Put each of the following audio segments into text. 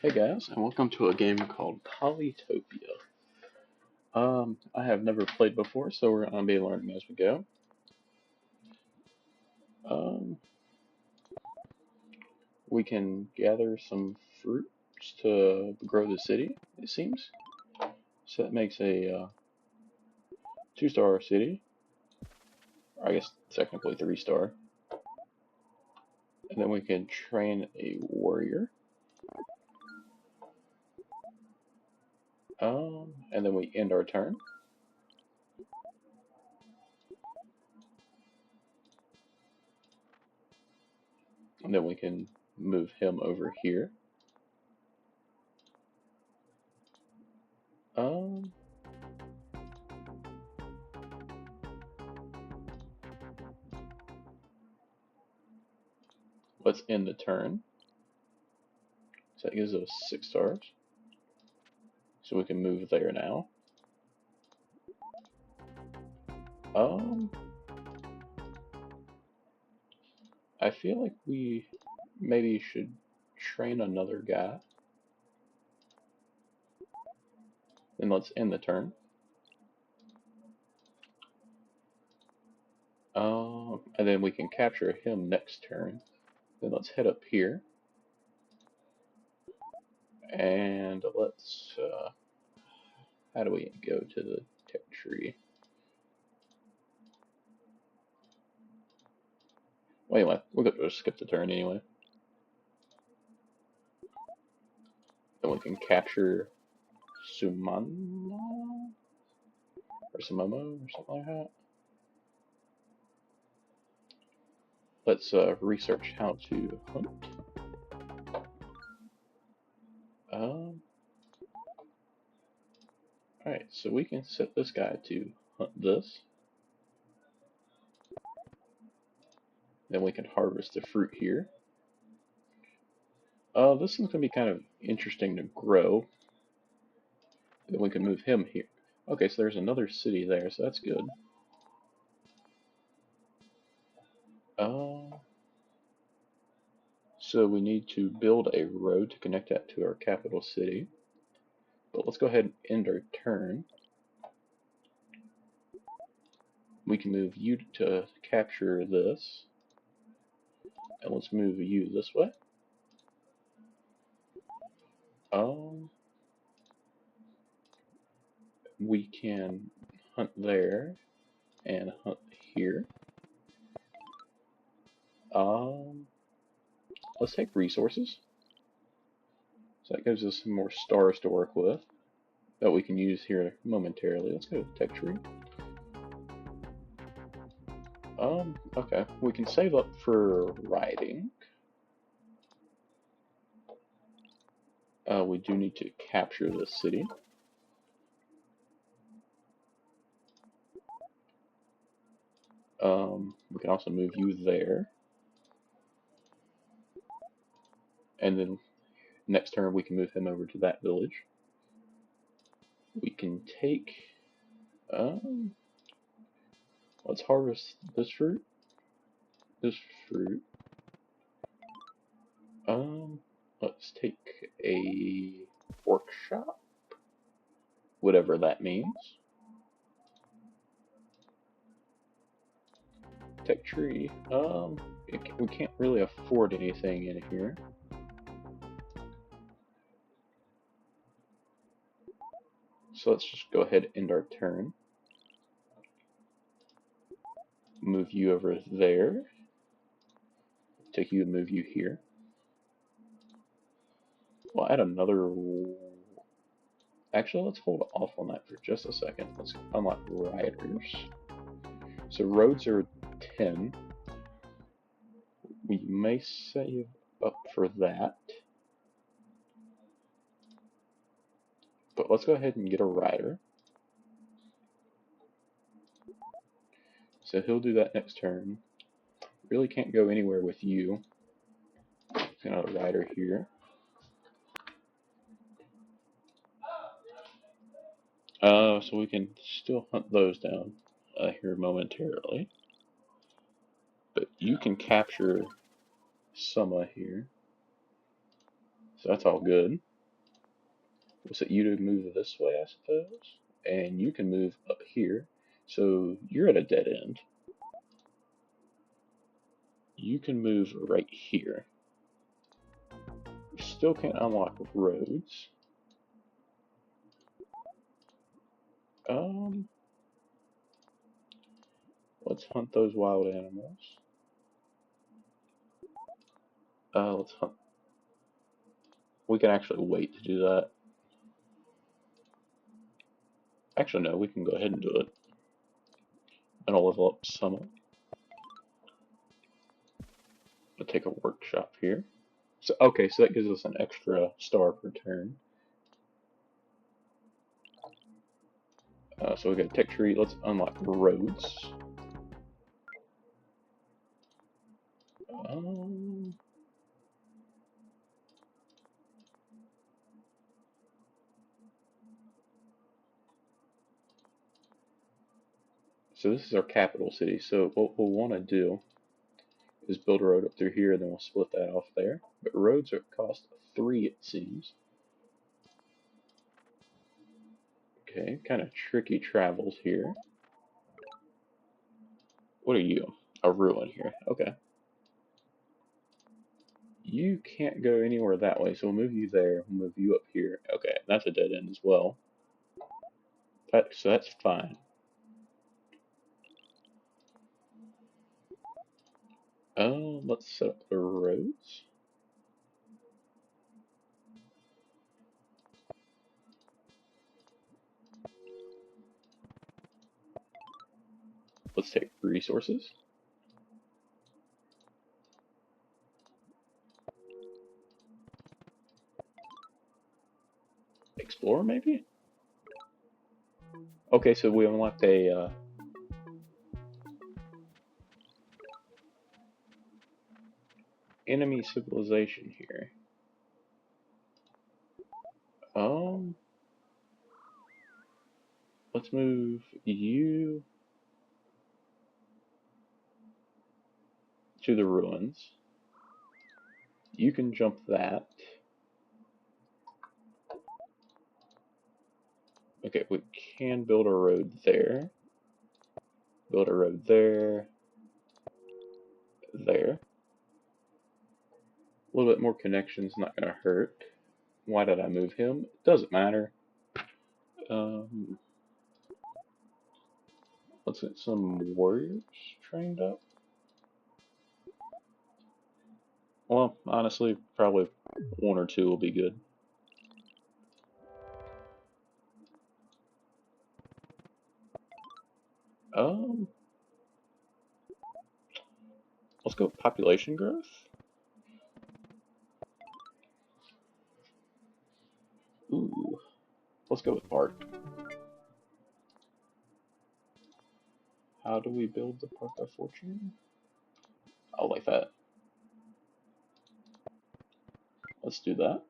Hey guys, and welcome to a game called Polytopia. I have never played before, so we're gonna be learning as we go. Um, we can gather some fruits to grow the city, it seems. So that makes a two-star city, or I guess technically three-star. And then we can train a warrior. And then we end our turn. And then we can move him over here. Um, let's end the turn. So that gives us 6 stars. So we can move there now. Um, I feel like we maybe should train another guy. Then let's end the turn. And then we can capture him next turn. Then let's head up here. And let's, how do we go to the tech tree? Well, anyway, we'll go skip the turn anyway. Then we can capture Sumana or Sumomo or something like that. Let's research how to hunt. Alright, so we can set this guy to hunt this. Then we can harvest the fruit here. This one's going to be kind of interesting to grow. Then we can move him here. Okay, so there's another city there, so that's good. So we need to build a road to connect that to our capital city. But let's go ahead and end our turn. We can move you to capture this. And let's move you this way. We can hunt there and hunt here. Let's take resources. So that gives us some more stars to work with that we can use here momentarily. Let's go to tech tree. Okay, we can save up for riding. We do need to capture the city. We can also move you there. And then next turn we can move him over to that village. We can take, let's harvest this fruit. Let's take a workshop, whatever that means. Tech tree. We can't really afford anything in here. So let's just go ahead and end our turn. Move you over there. Take you and move you here. We'll add another. Actually, let's hold off on that for just a second. Let's unlock riders. So roads are 10. We may save up for that. But let's go ahead and get a rider. So he'll do that next turn. Really can't go anywhere with you. Got a rider here. So we can still hunt those down here momentarily. But you can capture Summa here. So that's all good. We'll set you to move this way, I suppose. And you can move up here. So you're at a dead end. You can move right here. You still can't unlock roads. Let's hunt those wild animals. Let's hunt. We can actually wait to do that. Actually, no, we can go ahead and do it. And I'll level up Summit. I'll take a workshop here. So, okay, so that gives us an extra star per turn. So we got a tech tree. Let's unlock roads. So this is our capital city. So what we'll want to do is build a road up through here, and then we'll split that off there. But roads are cost 3, it seems. Okay, kind of tricky travels here. What are you? A ruin here. Okay. You can't go anywhere that way, so we'll move you there. We'll move you up here. Okay, that's a dead end as well. So that's fine. Let's set up the roads. Let's take resources. Explore, maybe? Okay, so we unlocked a enemy civilization here. Let's move you to the ruins. You can jump that. Okay, we can build a road there. Build a road there. There. A little bit more connections, not gonna hurt. Why did I move him? Doesn't matter. Let's get some warriors trained up. Well, honestly, probably 1 or 2 will be good. Let's go population growth. Ooh, let's go with art. How do we build the Park of Fortune? Oh, like that. Let's do that.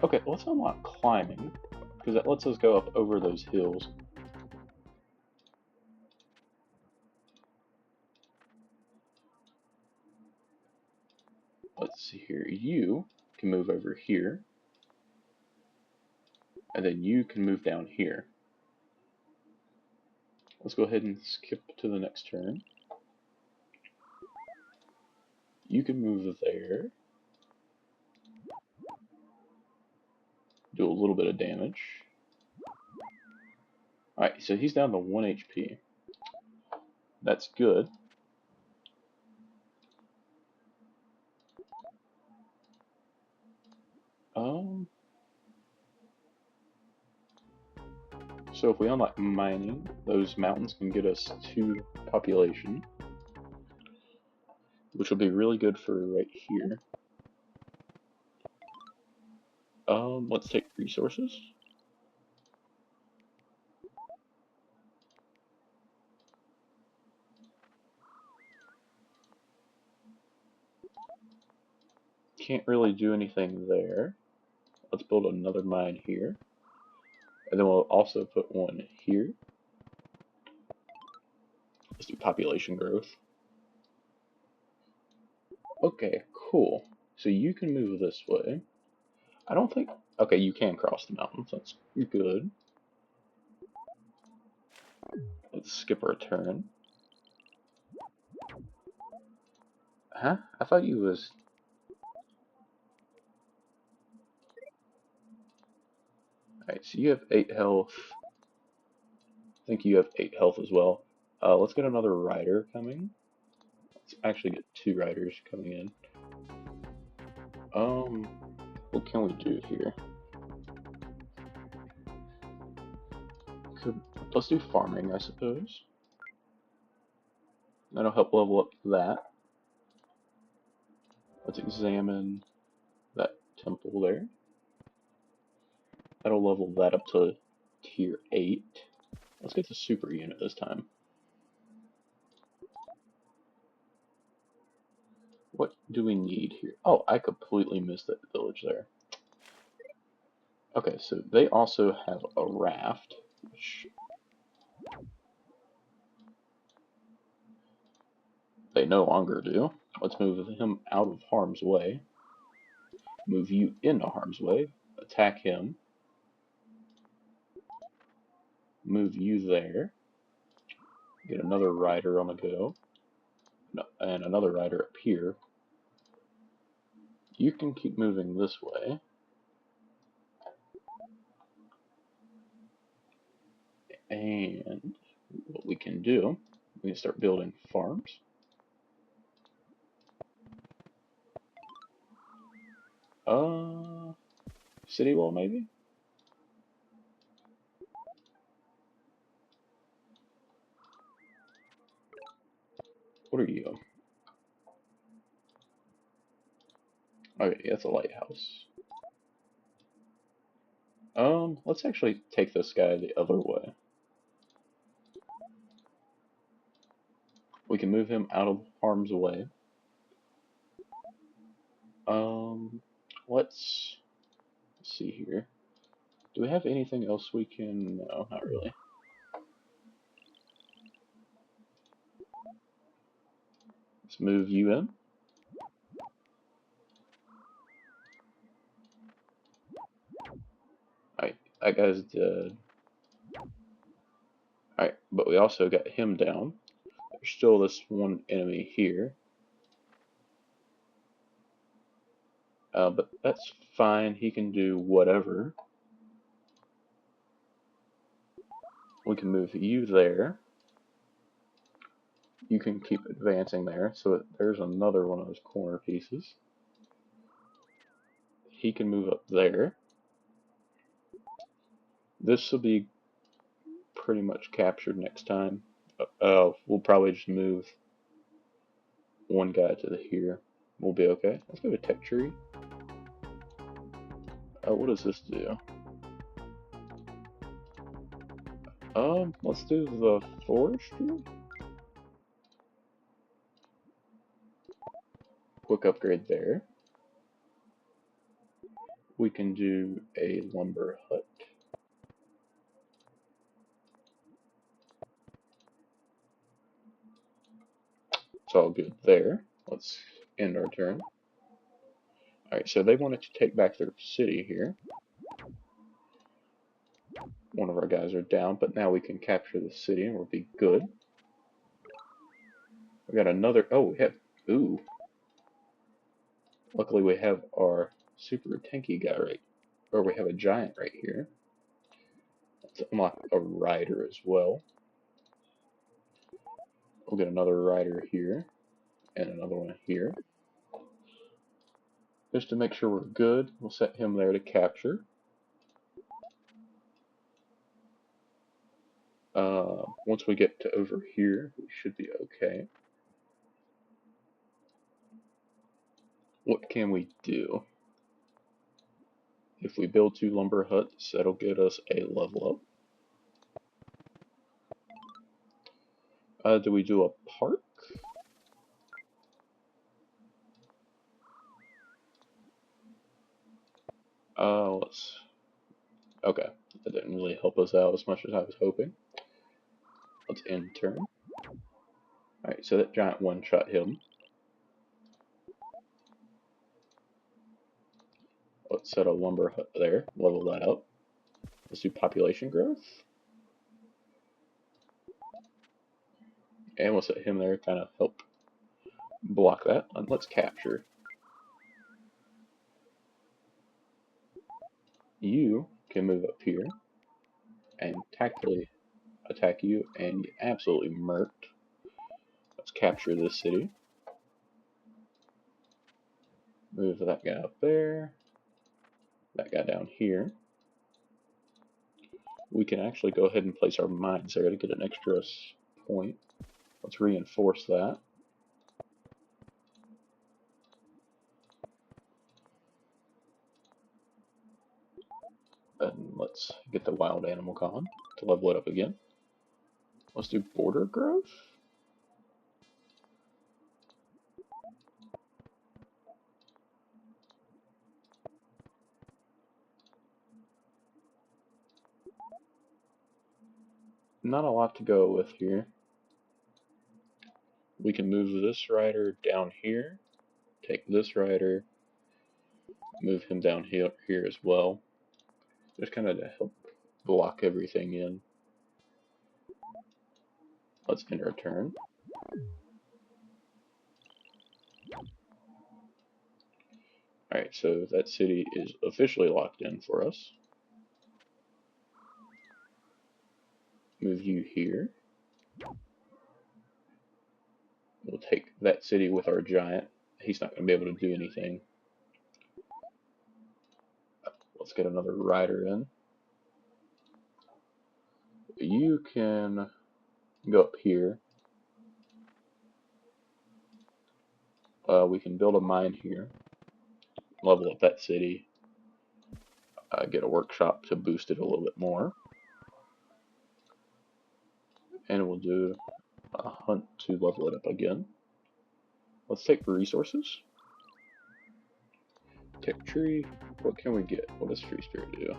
Okay, let's unlock climbing, because that lets us go up over those hills. Let's see here. You can move over here, and then you can move down here. Let's go ahead and skip to the next turn. You can move there. Do a little bit of damage. Alright, so he's down to 1 HP. That's good. So if we unlock mining, those mountains can get us 2 population, which will be really good for right here. Let's take resources. Can't really do anything there. Let's build another mine here. And then we'll also put one here. Let's do population growth. Okay, cool. So you can move this way. I don't think... Okay, you can cross the mountains. That's good. Let's skip our turn. Huh? I thought you was... Alright, so you have 8 health. I think you have 8 health as well. Let's get another rider coming. Let's actually get 2 riders coming in. What can we do here? Could, let's do farming, I suppose. That'll help level up that. Let's examine that temple there. That'll level that up to tier 8. Let's get the super unit this time. What do we need here? Oh, I completely missed that village there. Okay, so they also have a raft, which they no longer do. Let's move him out of harm's way. Move you into harm's way. Attack him. Move you there. Get another rider on the go. No, and another rider up here. You can keep moving this way. And what we can do, we can start building farms. City wall maybe? What are you? Okay, that's a lighthouse. Let's actually take this guy the other way. We can move him out of harm's way. Let's see here. Do we have anything else we can... No, not really. Let's move you in. Alright, that guy's dead. Alright, but we also got him down. There's still this one enemy here. But that's fine. He can do whatever. We can move you there. You can keep advancing there. So there's another one of those corner pieces. He can move up there. This will be pretty much captured next time. We'll probably just move one guy to here. We'll be okay. Let's go to Tech Tree. What does this do? Let's do the forestry. Quick upgrade there. We can do a lumber hut. It's all good there. Let's end our turn. Alright, so they wanted to take back their city here. One of our guys are down, but now we can capture the city and we'll be good. We got another... Oh, we have... Ooh. Luckily we have our super tanky guy right... Or we have a giant right here. Let's unlock a rider as well. We'll get another rider here. And another one here. Just to make sure we're good, we'll set him there to capture. Once we get to over here, we should be okay. What can we do? If we build 2 lumber huts, that'll get us a level up. Do we do a park? Let's... Okay, that didn't really help us out as much as I was hoping. Let's end turn. Alright, so that giant one-shot him. Let's set a lumber hut there, level that up. Let's do population growth. And we'll set him there, kind of help block that. And let's capture. You can move up here and tactfully attack you, and you absolutely murked. Let's capture this city. Move that guy up there. That guy down here. We can actually go ahead and place our mines there to get an extra point. Let's reinforce that. And let's get the wild animal con to level it up again. Let's do border growth. Not a lot to go with here. We can move this rider down here, take this rider, move him down here as well, just kind of to help block everything in. Let's end our turn. Alright, so that city is officially locked in for us. Move you here. We'll take that city with our giant. He's not going to be able to do anything. Let's get another rider in. You can go up here. We can build a mine here. Level up that city. Get a workshop to boost it a little bit more. And we'll do a hunt to level it up again. Let's take resources. Take tree. What can we get? What does Free Spirit do?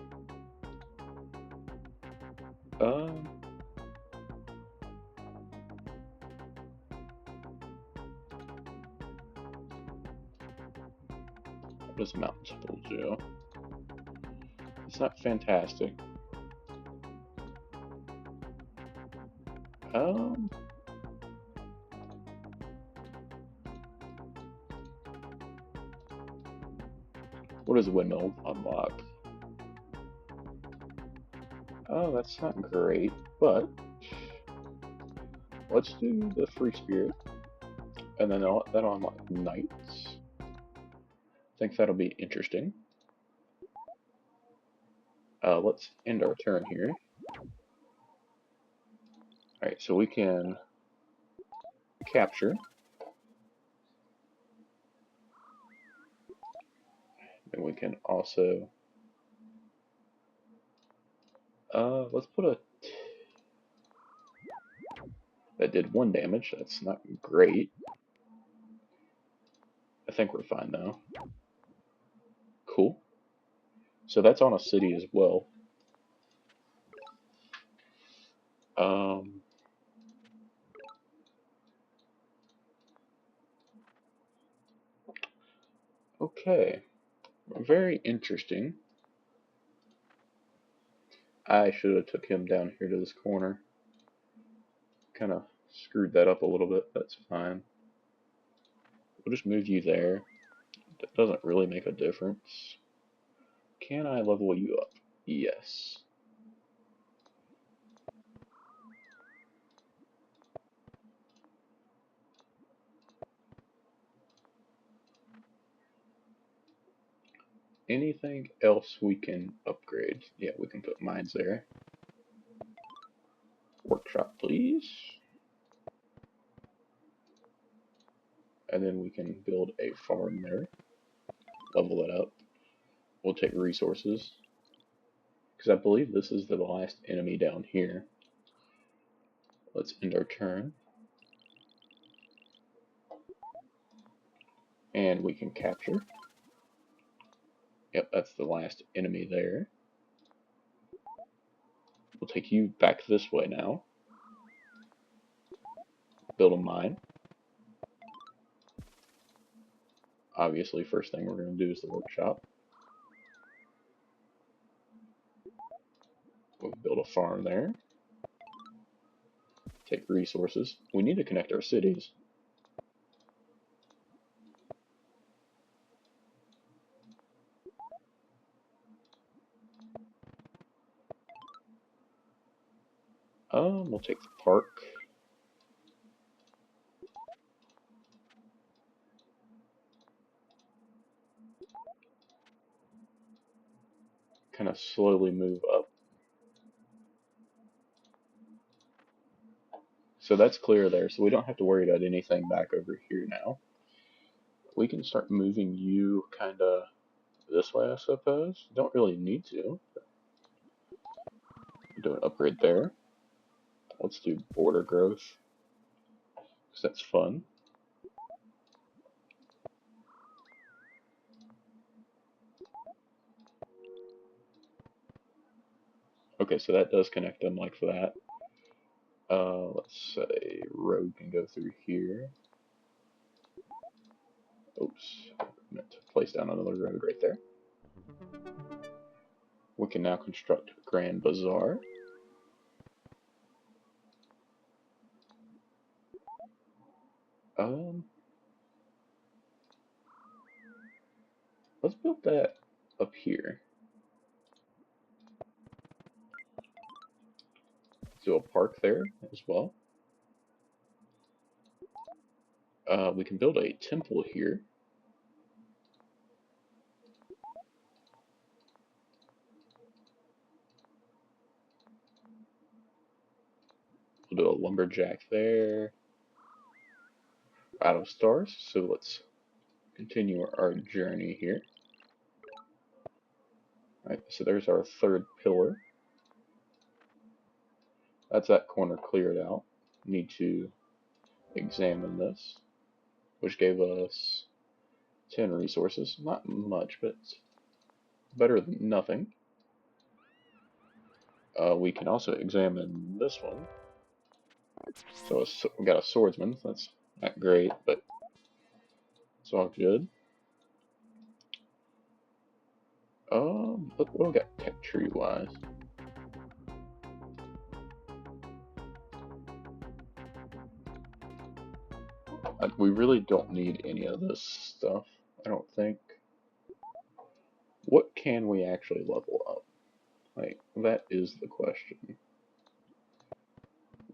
What does Mountain Temple do? It's not fantastic. What does Windmill unlock? Oh, that's not great, but let's do the Free Spirit, and then that'll unlock Knights. I think that'll be interesting. Let's end our turn here. Alright, so we can capture. And we can also let's put a that did 1 damage. That's not great. I think we're fine though. Cool. So that's on a city as well. Okay. Very interesting. I should have took him down here to this corner. Kind of screwed that up a little bit. That's fine. We'll just move you there. That doesn't really make a difference. Can I level you up? Yes. Anything else we can upgrade? Yeah, we can put mines there. Workshop, please. And then we can build a farm there. Level it up. We'll take resources. Because I believe this is the last enemy down here. Let's end our turn. And we can capture. Yep, that's the last enemy there. We'll take you back this way now. Build a mine. Obviously, first thing we're going to do is the workshop. We'll build a farm there. Take resources. We need to connect our cities. We'll take the park. Kind of slowly move up. So that's clear there, so we don't have to worry about anything back over here now. We can start moving you kind of this way, I suppose. Don't really need to. Do an upgrade there. Let's do border growth, because that's fun. Okay, so that does connect them like that. Let's say road can go through here. Oops, I meant to place down another road right there. We can now construct Grand Bazaar. Let's build that up here. Do a park there as well. We can build a temple here. We'll do a lumberjack there. Out of stars, so let's continue our journey here. Alright, so there's our third pillar. That's that corner cleared out. Need to examine this, which gave us 10 resources. Not much, but it's better than nothing. We can also examine this one. So we got a swordsman. That's not great, but it's all good. What do we got tech tree wise? We really don't need any of this stuff, I don't think. What can we actually level up? Like, that is the question.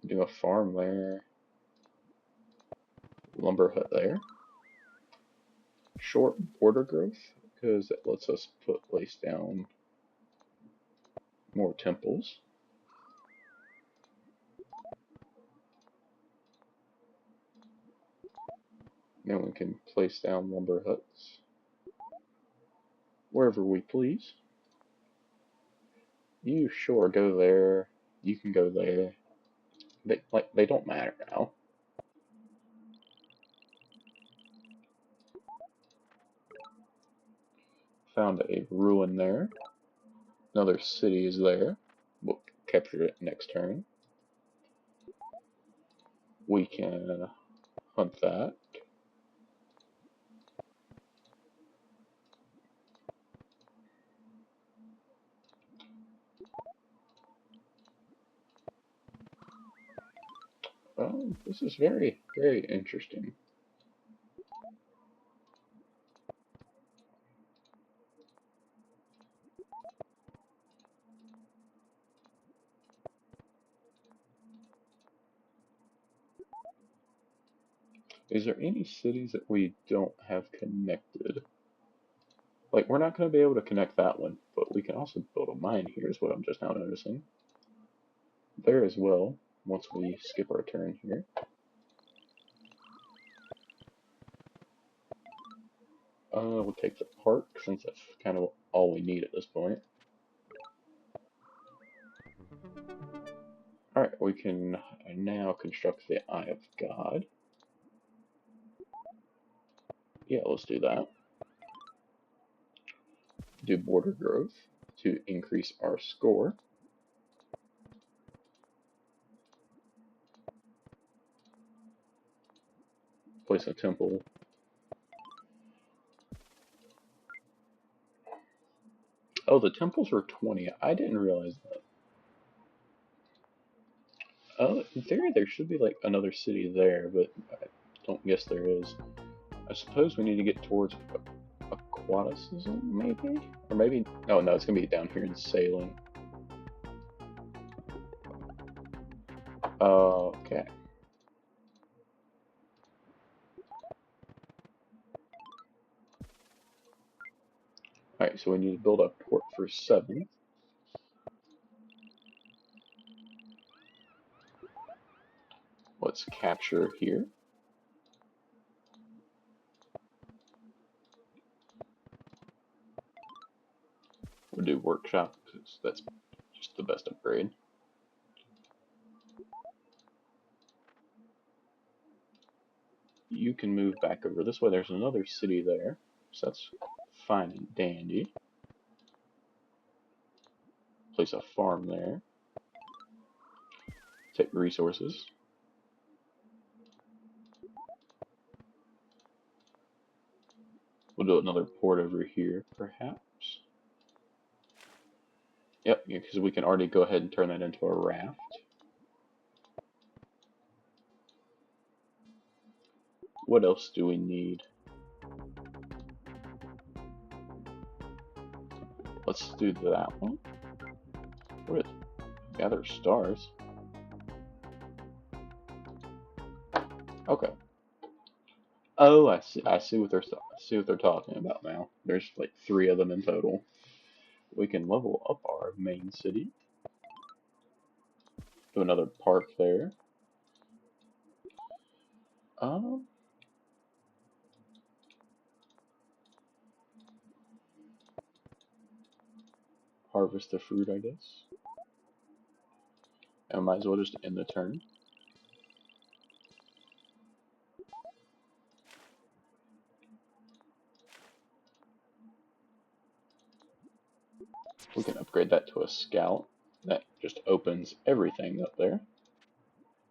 Do a farm there. Lumber hut there. Short border growth, because it lets us place down more temples. Then we can place down lumber huts wherever we please. You sure go there. You can go there. They don't matter now. Found a ruin there. Another city is there. We'll capture it next turn. We can hunt that. Oh, this is very, very interesting. Is there any cities that we don't have connected? Like, we're not going to be able to connect that one, but we can also build a mine here, is what I'm just now noticing. There as well, once we skip our turn here. We'll take the park, since that's kind of all we need at this point. Alright, we can now construct the Eye of God. Yeah, let's do that. Do border growth to increase our score. Place a temple. Oh, the temples were 20. I didn't realize that. in theory, there should be like another city there, but I don't guess there is. I suppose we need to get towards aquaticism, maybe? Or maybe, oh no, it's gonna be down here in sailing. Okay. Alright, so we need to build a port for 7. Let's capture here. We'll do workshop, because that's just the best upgrade. You can move back over this way. There's another city there, so that's fine and dandy. Place a farm there. Take resources. We'll do another port over here, perhaps. Yep, because we can already go ahead and turn that into a raft. What else do we need? Let's do that one. What is it? Gather stars. Okay. Oh, I see. I see what they're talking about now. There's like 3 of them in total. We can level up our main city. Do another park there. Um, harvest the fruit, I guess. And might as well just end the turn. We can upgrade that to a scout. That just opens everything up there.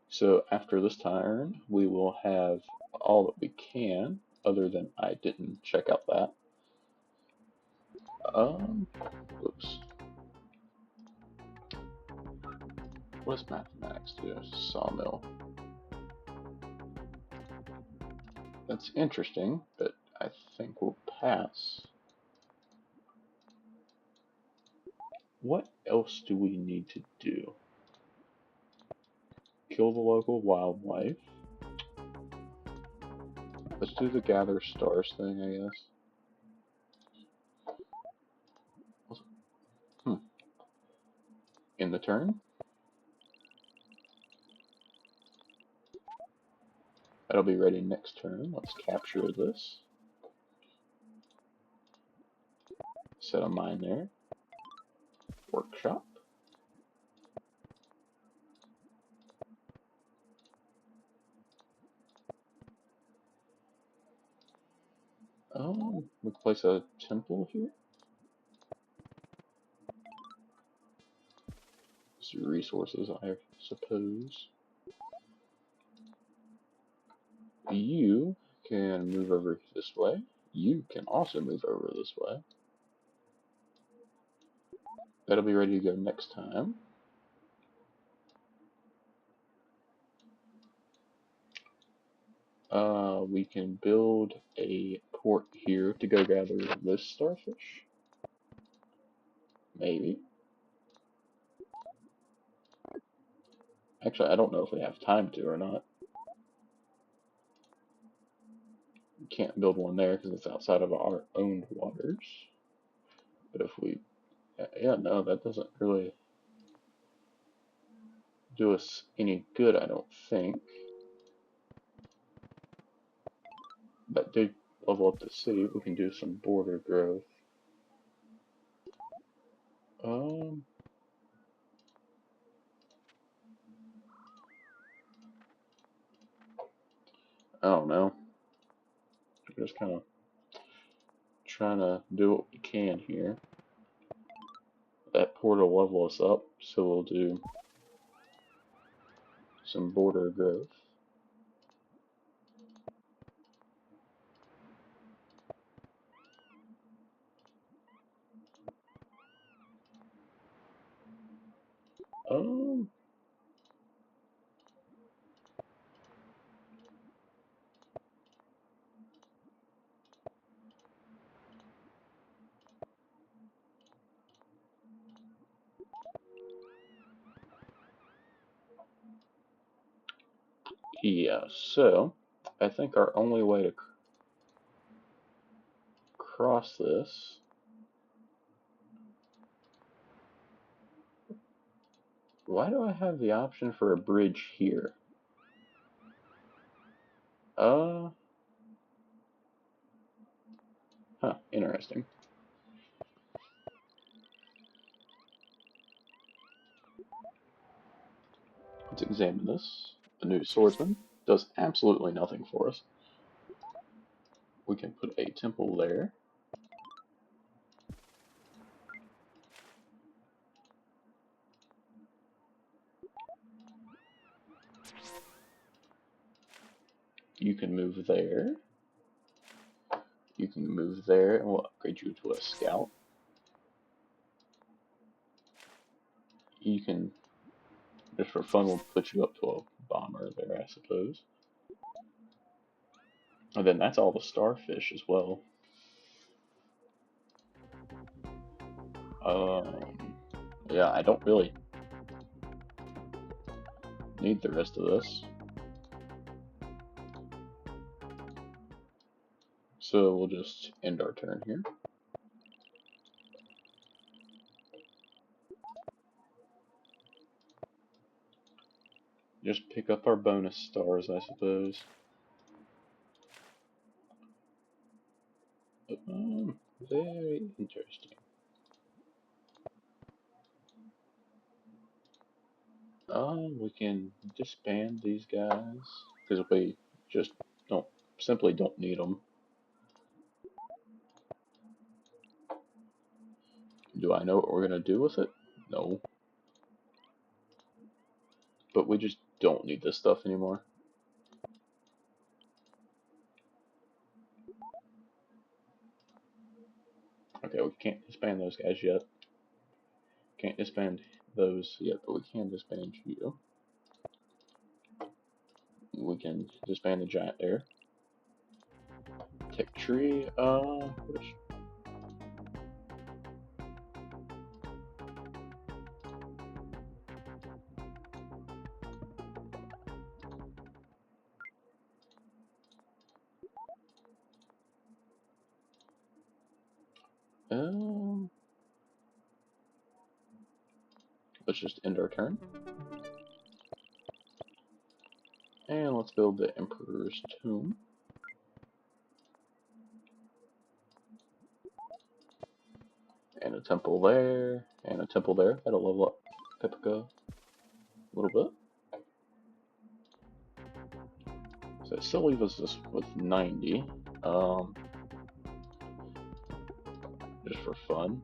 So after this turn, we will have all that we can, other than I didn't check out that. Oops. What does mathematics do? Sawmill. That's interesting, but I think we'll pass. What else do we need to do? Kill the local wildlife. Let's do the gather stars thing, I guess. In the turn. That'll be ready next turn. Let's capture this. Set a mine there. Workshop. We can place a temple here. Resources, I suppose. You can move over this way. You can also move over this way. That'll be ready to go next time. We can build a port here to go gather this starfish. Maybe. Actually, I don't know if we have time to or not. We can't build one there because it's outside of our owned waters. But if we... Yeah, no, that doesn't really do us any good, I don't think. That did level up the city. We can do some border growth. I don't know. We're just kind of trying to do what we can here. That portal level us up, so we'll do some border growth. Um, Yeah, so I think our only way to cross this. Why do I have the option for a bridge here? Uh, interesting. Let's examine this. The new swordsman does absolutely nothing for us. We can put a temple there. You can move there. You can move there, and we'll upgrade you to a scout. You can, just for fun, we'll put you up to a bomber there, I suppose. And then that's all the starfish as well. Yeah, I don't really need the rest of this. So we'll just end our turn here. Just pick up our bonus stars, I suppose. Very interesting. We can disband these guys because we just simply don't need them. Do I know what we're gonna do with it? No. But we just don't need this stuff anymore. Okay, we can't disband those guys yet. Can't disband those yet, but we can disband you. We can disband the giant there. Tech tree, which let's just end our turn. And let's build the Emperor's Tomb. And a temple there, and a temple there. That'll level up Pipica a little bit. So it still leaves us with 90. Just for fun.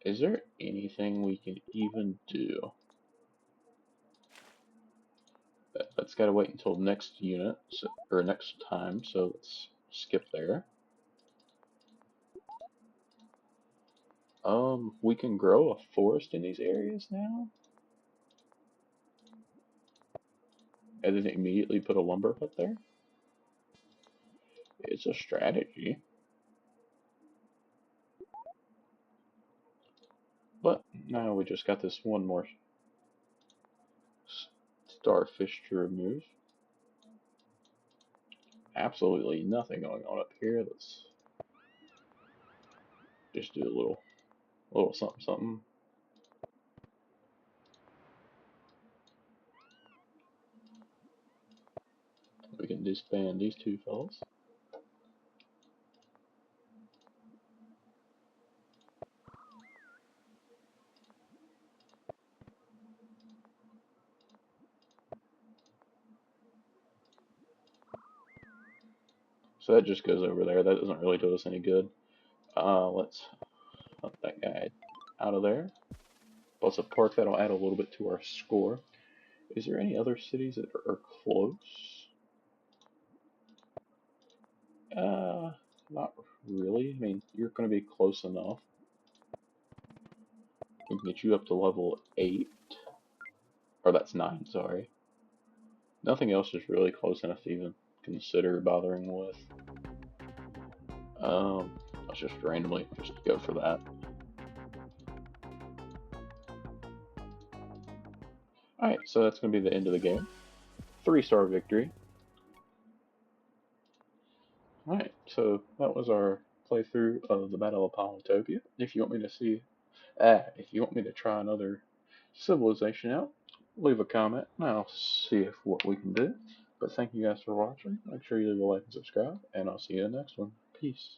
Is there anything we can even do? That's got to wait until next unit, or next time, so let's skip there. We can grow a forest in these areas now? And then immediately put a lumber hut there? It's a strategy. But now we just got this one more starfish to remove. Absolutely nothing going on up here. Let's just do a little something something. We can disband these two fellas. So that just goes over there. That doesn't really do us any good. Let's hunt that guy out of there. Plus a park, that'll add a little bit to our score. Is there any other cities that are close? Not really. I mean, you're going to be close enough. We can get you up to level 8. Or that's 9, sorry. Nothing else is really close enough to even consider bothering with. Let's just randomly just go for that. Alright, so that's going to be the end of the game. 3-star victory. Alright, so that was our playthrough of the Battle of Polytopia. If you want me to if you want me to try another civilization out, leave a comment and I'll see what we can do. But thank you guys for watching. Make sure you leave a like and subscribe, and I'll see you in the next one. Peace.